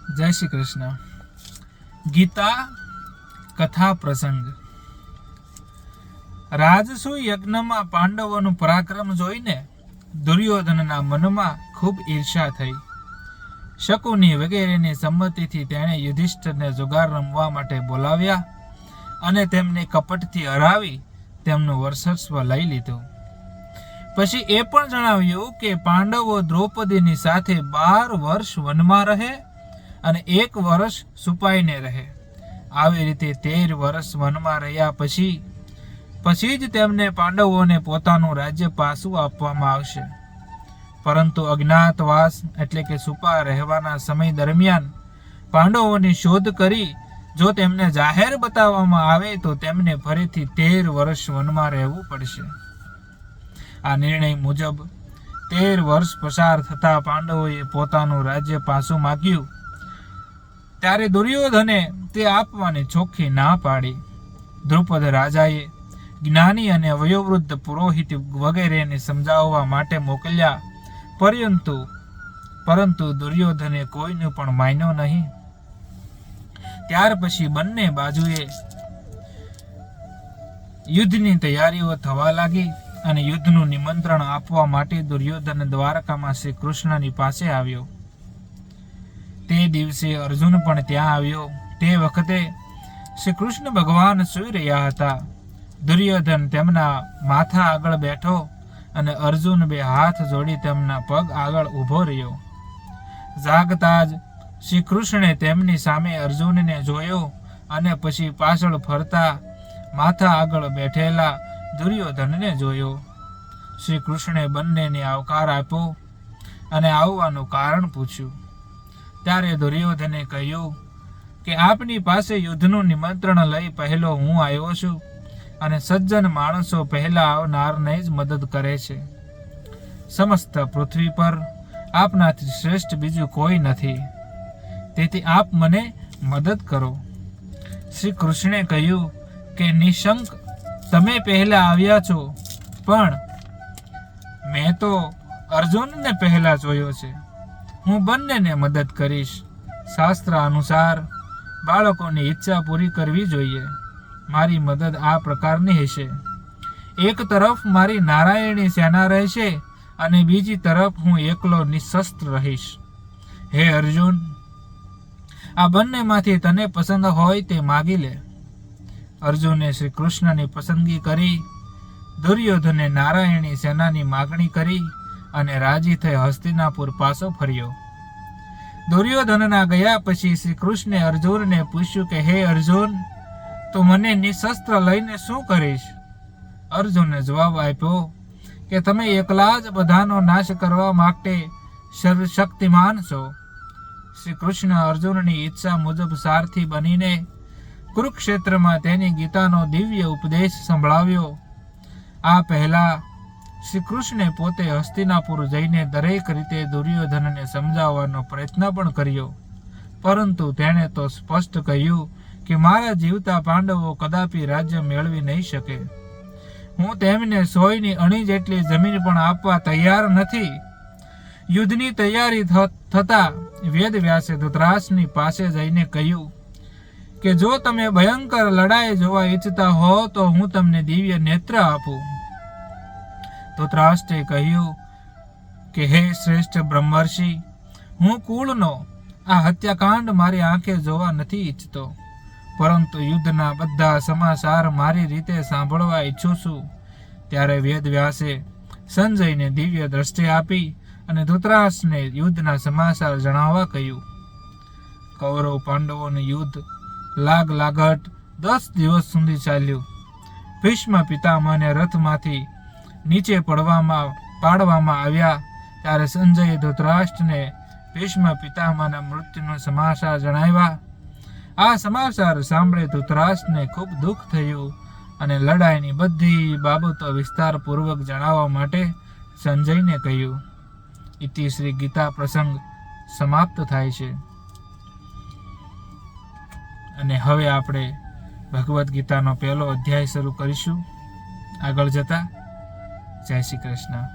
જય શ્રી કૃષ્ણ. ગીતા કથા પ્રસંગ. રાજસુ યજ્ઞમાં પાંડવોનું પરાક્રમ જોઈને દુર્યોધનના મનમાં ખૂબ ઈર્ષા થઈ. શકુની વગેરેની સંમતિથી તેણે યુધિષ્ઠિરને જુગાર રમવા માટે બોલાવ્યા અને તેમને કપટથી હરાવી તેમનું વર્ચસ્વ લઈ લીધું. પછી એ પણ જણાવ્યું કે પાંડવો દ્રૌપદીની સાથે 12 વર્ષ વનમાં રહે અને 1 વર્ષ છુપાઈને રહે. આવી રીતે 13 વર્ષ વનમાં રહ્યા પછી જ તેમને પાંડવોને પોતાનું રાજ્ય પાછું આપવામાં આવશે. પરંતુ અજ્ઞાતવાસ એટલે કે છુપા રહેવાના સમય દરમિયાન પાંડવોની શોધ કરી જો તેમને જાહેર બતાવવામાં આવે તો તેમને ફરીથી 13 વર્ષ વનમાં રહેવું પડશે. આ નિર્ણય મુજબ 13 વર્ષ પસાર થતા પાંડવોએ પોતાનું રાજ્ય પાછું માગ્યું. ત્યારે દુર્યોધને તે આપવાની ચોખ્ખી ના પાડી. દ્રુપદ રાજાએ જ્ઞાની અને વયોવૃદ્ધ પુરોહિત વગેરેને સમજાવવા માટે મોકલ્યા, પરંતુ દુર્યોધને કોઈનું પણ માન્યો નહીં. ત્યાર પછી બંને બાજુએ યુદ્ધની તૈયારીઓ થવા લાગી અને યુદ્ધનું નિમંત્રણ આપવા માટે દુર્યોધન દ્વારકામાં શ્રી કૃષ્ણની પાસે આવ્યો. તે દિવસે અર્જુન પણ ત્યાં આવ્યો. તે વખતે શ્રી કૃષ્ણ ભગવાન સૂઈ રહ્યા હતા. દુર્યોધન તેમના માથા આગળ બેઠો અને અર્જુન 2 હાથ જોડી તેમના પગ આગળ ઊભો રહ્યો. જાગતા જ શ્રી કૃષ્ણે તેમની સામે અર્જુનને જોયો અને પછી પાછળ ફરતા માથા આગળ બેઠેલા દુર્યોધનને જોયો. શ્રી કૃષ્ણે બંનેને આવકાર આપ્યો અને આવવાનું કારણ પૂછ્યું. ત્યારે દુર્યોધને કહ્યું કે આપની પાસે યુદ્ધનું નિમંત્રણ લઈ પહેલો હું આવ્યો છું અને સજ્જન માણસો પહેલા આવનારને જ મદદ કરે છે. સમસ્ત પૃથ્વી પર આપનાથી શ્રેષ્ઠ બીજું કોઈ નથી, તેથી આપ મને મદદ કરો. શ્રી કૃષ્ણે કહ્યું કે નિશંક તમે પહેલા આવ્યા છો, પણ મેં તો અર્જુનને પહેલા જોયો છે. હું બંનેને મદદ કરીશ. શાસ્ત્ર અનુસાર બાળકોની ઈચ્છા પૂરી કરવી જોઈએ. મારી મદદ આ પ્રકારની હશે. એક તરફ મારી નારાયણી સેના રહેશે અને બીજી તરફ હું એકલો નિશસ્ત્ર રહીશ. હે અર્જુન, આ બંનેમાંથી તને પસંદ હોય તે માગી લે. અર્જુને શ્રી કૃષ્ણની પસંદગી કરી. દુર્યોધને નારાયણી સેનાની માગણી કરી અને રાજી થઈ હસ્તિનાપુર પાછો ફર્યો. દુર્યોધનના ગયા પછી શ્રી કૃષ્ણે અર્જુનને પૂછ્યું કે હે અર્જુન, તો મને નિશસ્ત્ર લઈને શું કરીશ? અર્જુને જવાબ આપ્યો કે તમે એકલા જ બધાનો નાશ કરવા માટે સર્વશક્તિમાન છો. શ્રી કૃષ્ણ અર્જુનની ઈચ્છા મુજબ સારથી બનીને કુરુક્ષેત્રમાં તેની ગીતાનો દિવ્ય ઉપદેશ સંભળાવ્યો. આ પહેલા શ્રી કૃષ્ણે પોતે હસ્તિનાપુર જઈને દરેક રીતે દુર્યોધનને સમજાવવાનો પ્રયત્ન પણ કર્યો, પરંતુ તેણે તો સ્પષ્ટ કહ્યું કે મારા જીવતા પાંડવો કદાપી રાજ્ય મેળવી નહીં શકે. હું તેમને 100ની અણી જેટલી જમીન પણ આપવા તૈયાર નથી. યુદ્ધની તૈયારી થતા વેદવ્યાસે ધૃતરાષ્ટ્રની પાસે જઈને કહ્યું કે જો તમે ભયંકર લડાઈ જોવા ઈચ્છતા હો તો હું તમને દિવ્ય નેત્ર આપું. ધૃતરાષ્ટ્રે કહ્યું કે હે શ્રેષ્ઠ બ્રહ્મર્ષિ, હું કુળનો આ હત્યાકાંડ મારી આંખે જોવા નથી ઈચ્છતો, પરંતુ યુદ્ધના બધા સમાચાર મારી રીતે સાંભળવા ઈચ્છું છું. ત્યારે વેદવ્યાસે સંજયને દિવ્ય દ્રષ્ટિ આપી અને ધૃતરાષ્ટ્રને યુદ્ધના સમાચાર જણાવવા કહ્યું. કૌરવ પાંડવોનું યુદ્ધ લાગટ 10 દિવસ સુધી ચાલ્યું. ભીષ્મ પિતામહને રથમાંથી નીચે પાડવામાં આવ્યા. ત્યારે સંજયે ધૃતરાષ્ટ્રને ભીષ્મ પિતામહના મૃત્યુનો સમાચાર જણાવ્યા. આ સમાચાર સાંભળી ધૃતરાષ્ટ્રને ખૂબ દુઃખ થયું અને લડાઈની બધી બાબતો વિસ્તારપૂર્વક જણાવવા માટે સંજયને કહ્યું. ઇતિ શ્રી ગીતા પ્રસંગ સમાપ્ત થાય છે. અને હવે આપણે ભગવદ્ ગીતાનો પહેલો અધ્યાય શરૂ કરીશું આગળ જતા. જય શ્રી કૃષ્ણ.